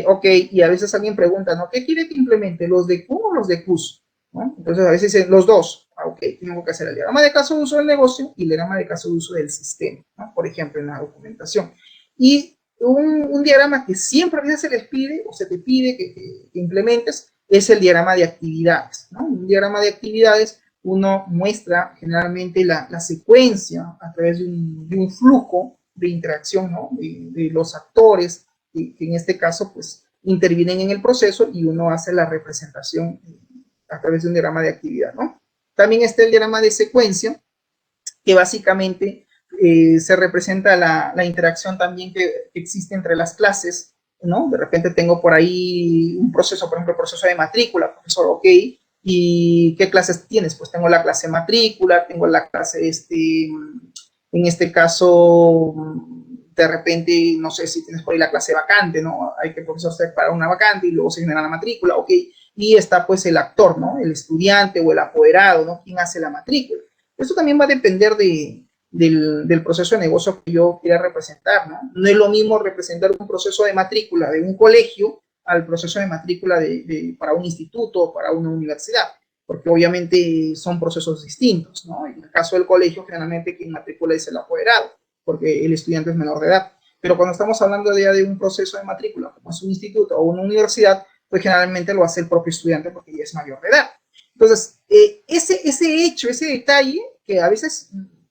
Ok, y a veces alguien pregunta, ¿no? ¿Qué quiere que implemente? ¿Los de Q o los de Qs? ¿No? Entonces a veces dicen los dos. Ok, tengo que hacer el diagrama de caso de uso del negocio y el diagrama de caso de uso del sistema, ¿no? Por ejemplo, en la documentación. Y un diagrama que siempre a veces se les pide o se te pide que implementes es el diagrama de actividades, ¿no? Un diagrama de actividades, uno muestra generalmente la secuencia a través de un flujo de interacción, ¿no? De los actores que en este caso pues intervienen en el proceso y uno hace la representación a través de un diagrama de actividad, ¿no? También está el diagrama de secuencia, que básicamente se representa la interacción también que existe entre las clases, ¿no? De repente tengo por ahí un proceso, por ejemplo, el proceso de matrícula, profesor, ok, ¿y qué clases tienes? Pues tengo la clase matrícula, tengo la clase, en este caso, de repente, no sé si tienes por ahí la clase vacante, ¿no? Hay que el profesor se para una vacante y luego se genera la matrícula, ok, y está pues el actor, ¿no? El estudiante o el apoderado, ¿no? ¿Quién hace la matrícula? Esto también va a depender del proceso de negocio que yo quiera representar, ¿no? No es lo mismo representar un proceso de matrícula de un colegio al proceso de matrícula para un instituto o para una universidad, porque obviamente son procesos distintos, ¿no? En el caso del colegio, generalmente quien matricula es el apoderado, porque el estudiante es menor de edad. Pero cuando estamos hablando de un proceso de matrícula, como es un instituto o una universidad, pues generalmente lo hace el propio estudiante porque ya es mayor de edad. Entonces, ese hecho, ese detalle, que a veces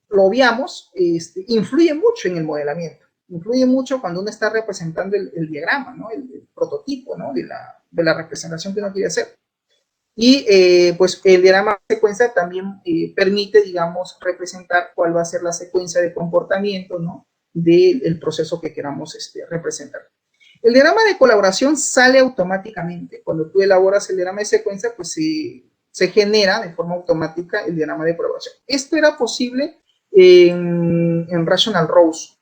lo obviamos, influye mucho en el modelamiento. Influye mucho cuando uno está representando el diagrama, ¿no? El prototipo, ¿no? de la representación que uno quiere hacer. Y pues el diagrama de secuencia también permite, digamos, representar cuál va a ser la secuencia de comportamiento, ¿no? Del proceso que queramos representar. El diagrama de colaboración sale automáticamente. Cuando tú elaboras el diagrama de secuencia, pues se genera de forma automática el diagrama de colaboración. Esto era posible en Rational Rose.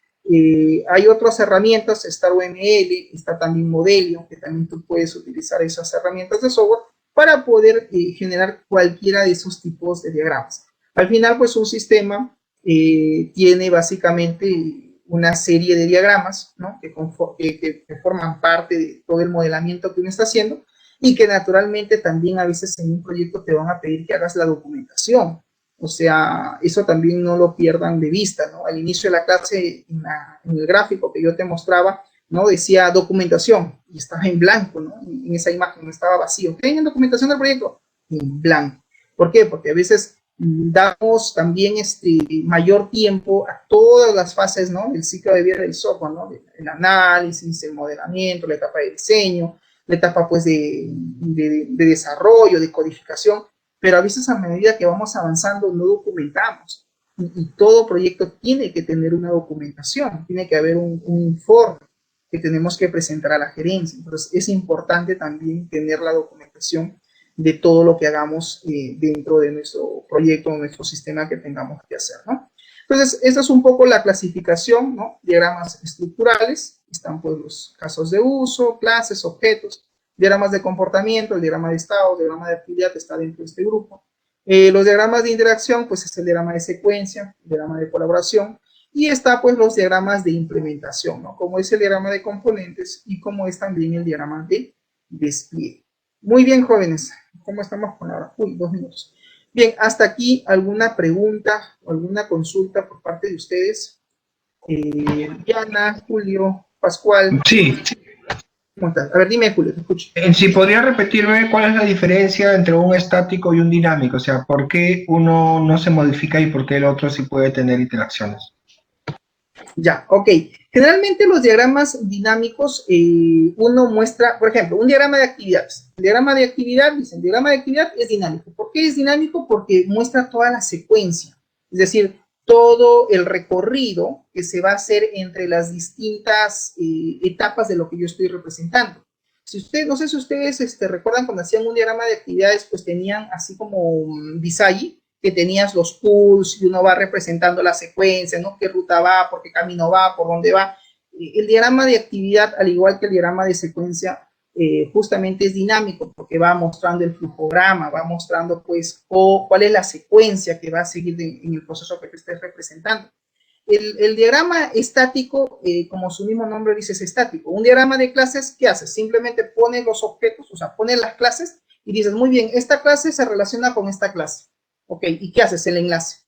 Hay otras herramientas, está UML, está también Modelio, que también tú puedes utilizar esas herramientas de software para poder generar cualquiera de esos tipos de diagramas. Al final, pues un sistema tiene básicamente una serie de diagramas, ¿no? que forman parte de todo el modelamiento que uno está haciendo y que naturalmente también a veces en un proyecto te van a pedir que hagas la documentación. O sea, eso también no lo pierdan de vista, ¿no? Al inicio de la clase, en el gráfico que yo te mostraba, ¿no? Decía documentación y estaba en blanco, ¿no? En esa imagen estaba vacío. ¿Qué hay en documentación del proyecto? En blanco. ¿Por qué? Porque a veces damos también mayor tiempo a todas las fases, ¿no?, del ciclo de vida del software, ¿no?, el análisis, el modelamiento, la etapa de diseño, la etapa pues de desarrollo, de codificación, pero a veces a medida que vamos avanzando no documentamos, y todo proyecto tiene que tener una documentación, tiene que haber un informe que tenemos que presentar a la gerencia. Entonces es importante también tener la documentación de todo lo que hagamos dentro de nuestro proyecto o nuestro sistema que tengamos que hacer, ¿no? Entonces, esta es un poco la clasificación, ¿no?, diagramas estructurales. Están pues los casos de uso, clases, objetos, diagramas de comportamiento, el diagrama de estado, el diagrama de actividad está dentro de este grupo. Los diagramas de interacción, pues es el diagrama de secuencia, el diagrama de colaboración, y está pues los diagramas de implementación, ¿no?, como es el diagrama de componentes y como es también el diagrama de despliegue. Muy bien, jóvenes, ¿cómo estamos con la hora? Uy, 2 minutos. Bien, hasta aquí, ¿alguna pregunta o alguna consulta por parte de ustedes? Diana, Julio, Pascual. Sí, ¿Cómo estás? A ver, dime, Julio, te escucho. si podría repetirme cuál es la diferencia entre un estático y un dinámico, o sea, por qué uno no se modifica y por qué el otro sí puede tener interacciones. Ya, ok. Generalmente los diagramas dinámicos, uno muestra, por ejemplo, un diagrama de actividades. El diagrama de actividad, dicen, el diagrama de actividad es dinámico. ¿Por qué es dinámico? Porque muestra toda la secuencia, es decir, todo el recorrido que se va a hacer entre las distintas etapas de lo que yo estoy representando. Si ustedes, no sé si ustedes recuerdan cuando hacían un diagrama de actividades, pues tenían así como un Visagi, que tenías los pools y uno va representando la secuencia, ¿no?, qué ruta va, por qué camino va, por dónde va. El diagrama de actividad, al igual que el diagrama de secuencia, justamente es dinámico porque va mostrando el flujograma, va mostrando pues cuál es la secuencia que va a seguir en el proceso que te estés representando. El diagrama estático, como su mismo nombre dice, es estático. Un diagrama de clases, ¿qué haces? Simplemente pones los objetos, o sea, pones las clases y dices, muy bien, esta clase se relaciona con esta clase. Ok, ¿y qué haces? El enlace.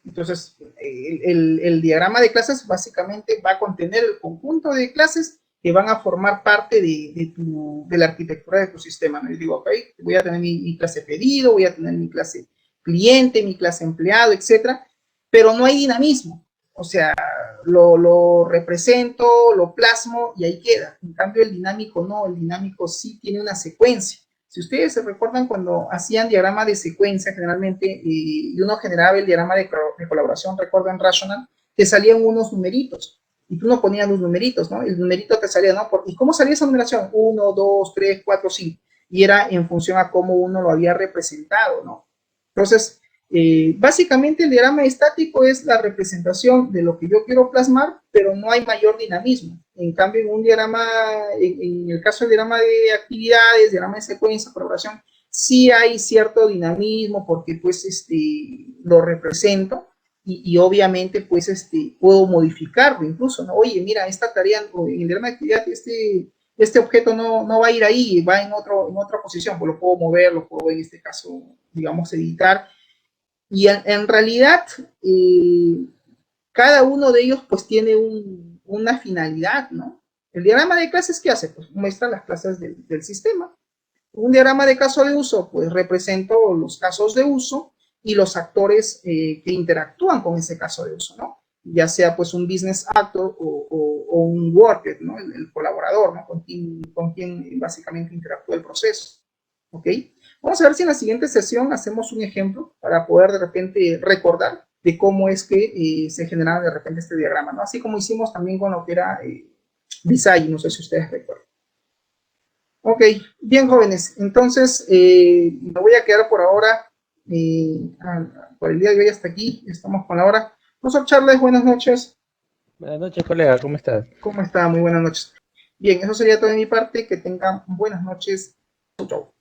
Entonces, el diagrama de clases básicamente va a contener el conjunto de clases que van a formar parte de la arquitectura de tu sistema, ¿no? Yo digo, ok, voy a tener mi clase pedido, voy a tener mi clase cliente, mi clase empleado, etcétera, pero no hay dinamismo. O sea, lo represento, lo plasmo y ahí queda. En cambio, el dinámico no, el dinámico sí tiene una secuencia. Si ustedes se recuerdan cuando hacían diagrama de secuencia, generalmente, y uno generaba el diagrama de colaboración, recuerdan Rational, te salían unos numeritos, y tú no ponías los numeritos, ¿no? El numerito te salía, ¿no? ¿Y cómo salía esa numeración? 1, 2, 3, 4, 5, y era en función a cómo uno lo había representado, ¿no? Entonces, básicamente el diagrama estático es la representación de lo que yo quiero plasmar, pero no hay mayor dinamismo. En cambio, en un diagrama, en el caso del diagrama de actividades, diagrama de secuencia, colaboración, sí hay cierto dinamismo porque pues lo represento y obviamente pues puedo modificarlo incluso, ¿no? Oye, mira, esta tarea en el diagrama de actividad, este objeto no va a ir ahí, va en otra posición, pues lo puedo mover, lo puedo en este caso, digamos, editar. Y en realidad, cada uno de ellos pues tiene una finalidad, ¿no? El diagrama de clases, ¿qué hace? Pues muestra las clases del sistema. Un diagrama de caso de uso, pues represento los casos de uso y los actores que interactúan con ese caso de uso, ¿no? Ya sea pues un business actor o un worker, ¿no? El colaborador, ¿no? Con quien básicamente interactúa el proceso, ¿ok? Vamos a ver si en la siguiente sesión hacemos un ejemplo para poder de repente recordar de cómo es que se generaba de repente este diagrama, ¿no? Así como hicimos también con lo que era Visagi, no sé si ustedes recuerdan. Ok, bien jóvenes, entonces me voy a quedar por ahora, por el día de hoy hasta aquí, estamos con la hora. Profesor Charles, buenas noches. Buenas noches, colega, ¿cómo estás? ¿Cómo está? Muy buenas noches. Bien, eso sería todo de mi parte, que tengan buenas noches. Chau, chau.